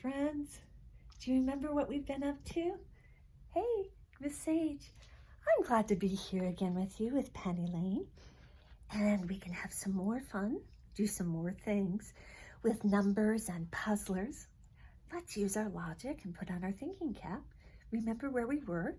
friends. Do you remember what we've been up to? Hey, Miss Sage. I'm glad to be here again with you with Penny Lane. And we can have some more fun, do some more things with numbers and puzzlers. Let's use our logic and put on our thinking cap. Remember where we were.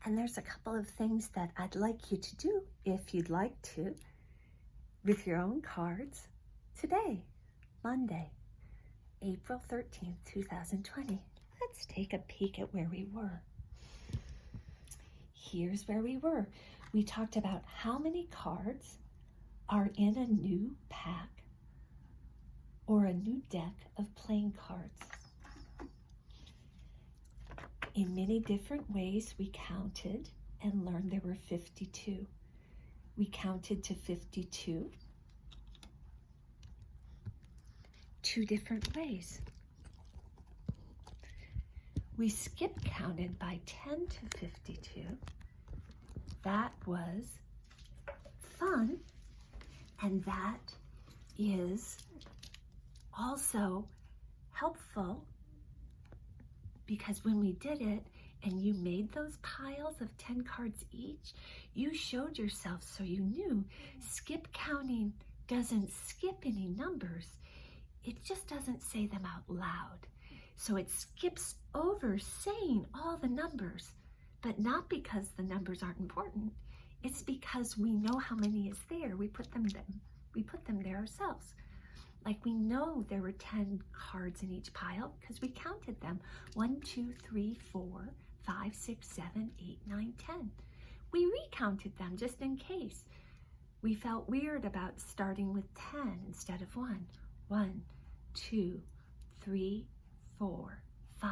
And there's a couple of things that I'd like you to do, if you'd like to, with your own cards today, Monday, April 13th, 2020. Let's take a peek at where we were. Here's where we were. We talked about how many cards are in a new pack or a new deck of playing cards. In many different ways, we counted and learned there were 52. We counted to 52 two different ways. We skip counted by 10 to 52. That was fun, and that is also helpful because when we did it and you made those piles of 10 cards each, you showed yourself so you knew skip counting doesn't skip any numbers. It just doesn't say them out loud. So it skips over saying all the numbers, but not because the numbers aren't important. It's because we know how many is there. We put them there ourselves. Like we know there were 10 cards in each pile because we counted them. 1, 2, 3, 4, 5, 6, 7, 8, 9, 10. We recounted them just in case. We felt weird about starting with 10 instead of 1. 1, 2, 3, 4, 5,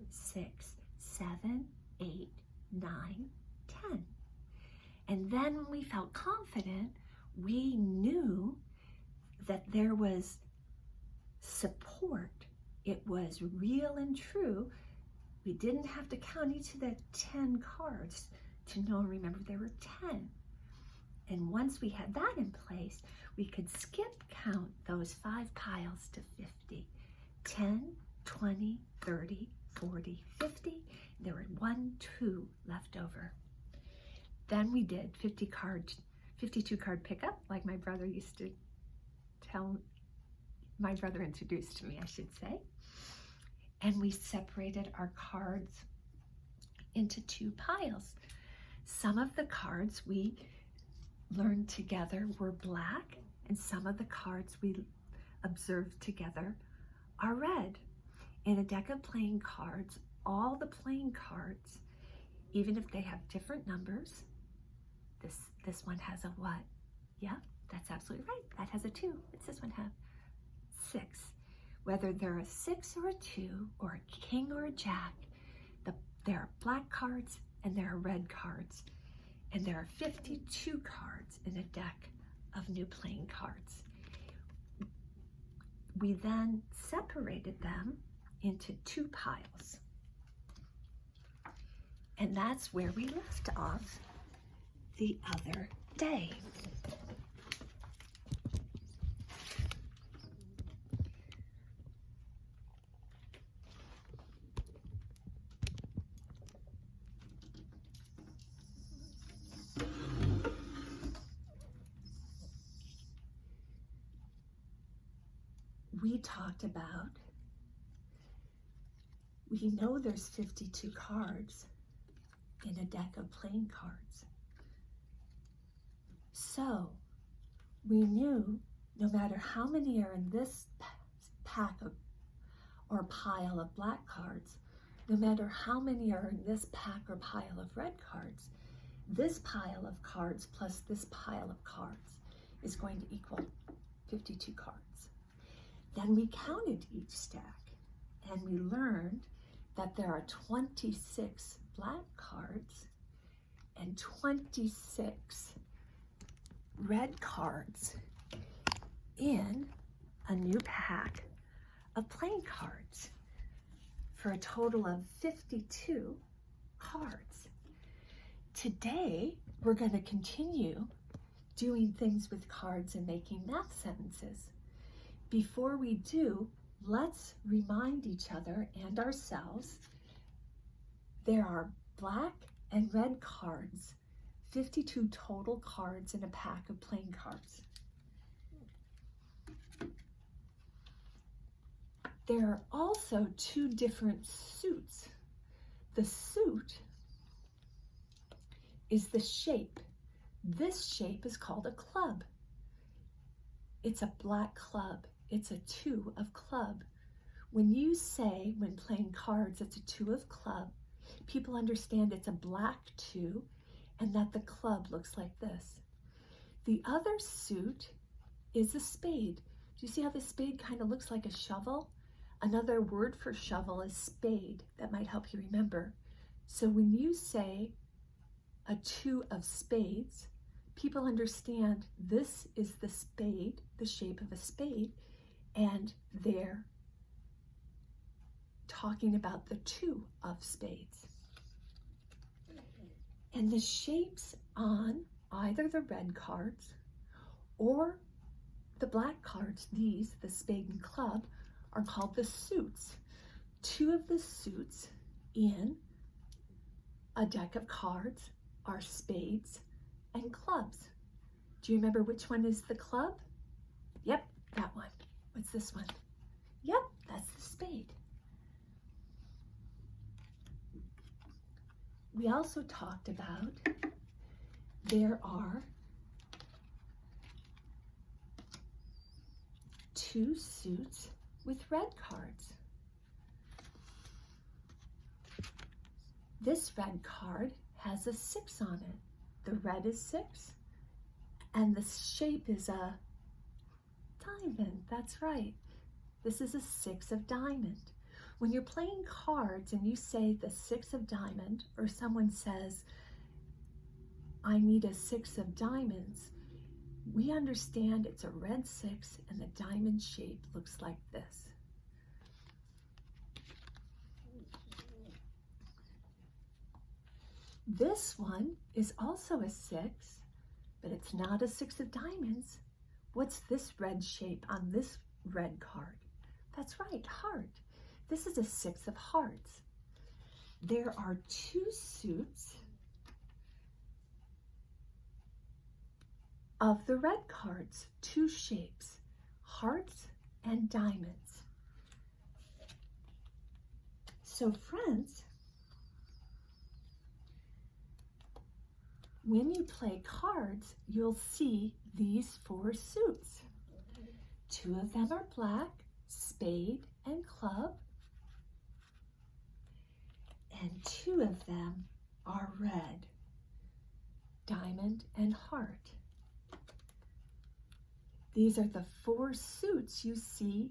6, 7, 8, 9, 10. And then when we felt confident, we knew that there was support. It was real and true. We didn't have to count each of the 10 cards to know and remember there were 10. And once we had that in place, we could skip count those 5 piles to 50. 10, 20, 30, 40, 50. There were 1, 2 left over. Then we did 52 card pickup, like my brother introduced to me, I should say. And we separated our cards into 2 piles. Some of the cards we learned together were black, and some of the cards we observed together are red. In a deck of playing cards, all the playing cards, even if they have different numbers, this one has a what? Yeah, that's absolutely right. That has a 2. What's this one have? 6. Whether they're a 6 or a 2 or a king or a jack, there are black cards and there are red cards. And there are 52 cards in a deck of new playing cards. We then separated them into 2 piles. And that's where we left off the other day. We talked about, we know there's 52 cards in a deck of playing cards. So we knew no matter how many are in this pack of, or pile of black cards, no matter how many are in this pack or pile of red cards, this pile of cards plus this pile of cards is going to equal 52 cards. Then we counted each stack and we learned that there are 26 black cards and 26 red cards in a new pack of playing cards for a total of 52 cards. Today, we're going to continue doing things with cards and making math sentences. Before we do, let's remind each other and ourselves there are black and red cards, 52 total cards in a pack of playing cards. There are also two different suits. The suit is the shape. This shape is called a club. It's a black club. It's a 2 of club. When you say, when playing cards, it's a 2 of club, people understand it's a black 2 and that the club looks like this. The other suit is a spade. Do you see how the spade kind of looks like a shovel? Another word for shovel is spade. That might help you remember. So when you say a 2 of spades, people understand this is the spade, the shape of a spade, and they're talking about the 2 of spades. And the shapes on either the red cards or the black cards, these, the spade and club, are called the suits. 2 of the suits in a deck of cards are spades and clubs. Do you remember which one is the club? Yep, that one. What's this one? Yep, that's the spade. We also talked about there are 2 suits with red cards. This red card has a 6 on it. The red is 6, and the shape is a diamond. That's right. This is a 6 of diamond. When you're playing cards and you say the 6 of diamond, or someone says, I need a 6 of diamonds, we understand it's a red 6 and the diamond shape looks like this. This one is also a 6, but it's not a 6 of diamonds. What's this red shape on this red card? That's right, heart. This is a 6 of hearts. There are 2 suits of the red cards, 2 shapes, hearts and diamonds. So friends, when you play cards, you'll see these 4 suits. 2 of them are black, spade and club, and 2 of them are red, diamond and heart. These are the 4 suits you see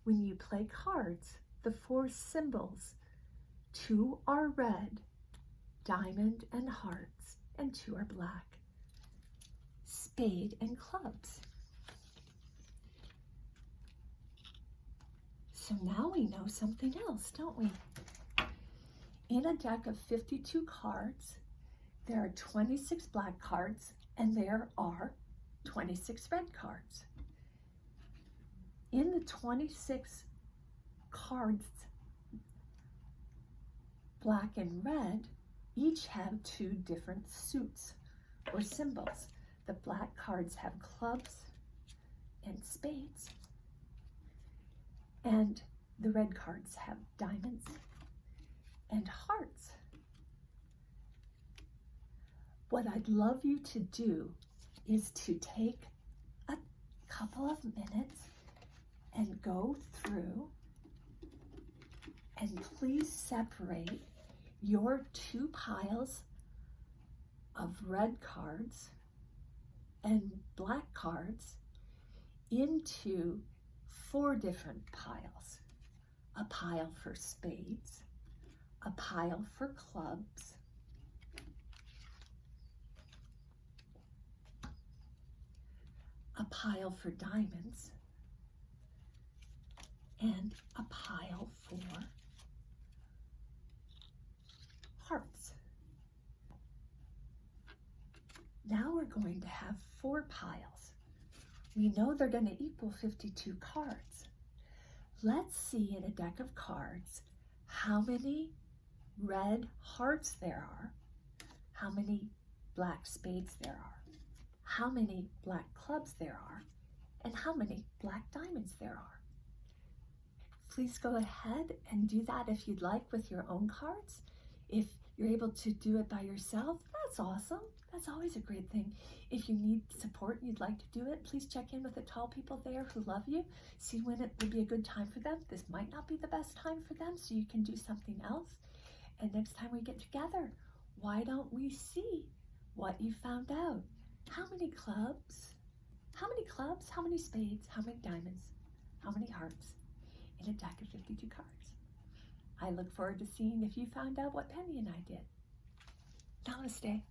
when you play cards, the 4 symbols. 2 are red, diamond and hearts, and 2 are black, spade and clubs. So now we know something else, don't we? In a deck of 52 cards, there are 26 black cards and there are 26 red cards. In the 26 cards, black and red, each have 2 different suits or symbols. The black cards have clubs and spades, and the red cards have diamonds and hearts. What I'd love you to do is to take a couple of minutes and go through and please separate your 2 piles of red cards and black cards into 4 different piles. A pile for spades, a pile for clubs, a pile for diamonds, and a pile for hearts. Now we're going to have 4 piles. We know they're going to equal 52 cards. Let's see in a deck of cards how many red hearts there are, how many black spades there are, how many black clubs there are, and how many black diamonds there are. Please go ahead and do that if you'd like with your own cards. If you're able to do it by yourself, that's awesome. That's always a great thing. If you need support and you'd like to do it, please check in with the tall people there who love you. See when it would be a good time for them. This might not be the best time for them, so you can do something else. And next time we get together, why don't we see what you found out? How many clubs? How many clubs? How many spades? How many diamonds? How many hearts in a deck of 52 cards? I look forward to seeing if you found out what Penny and I did. Namaste.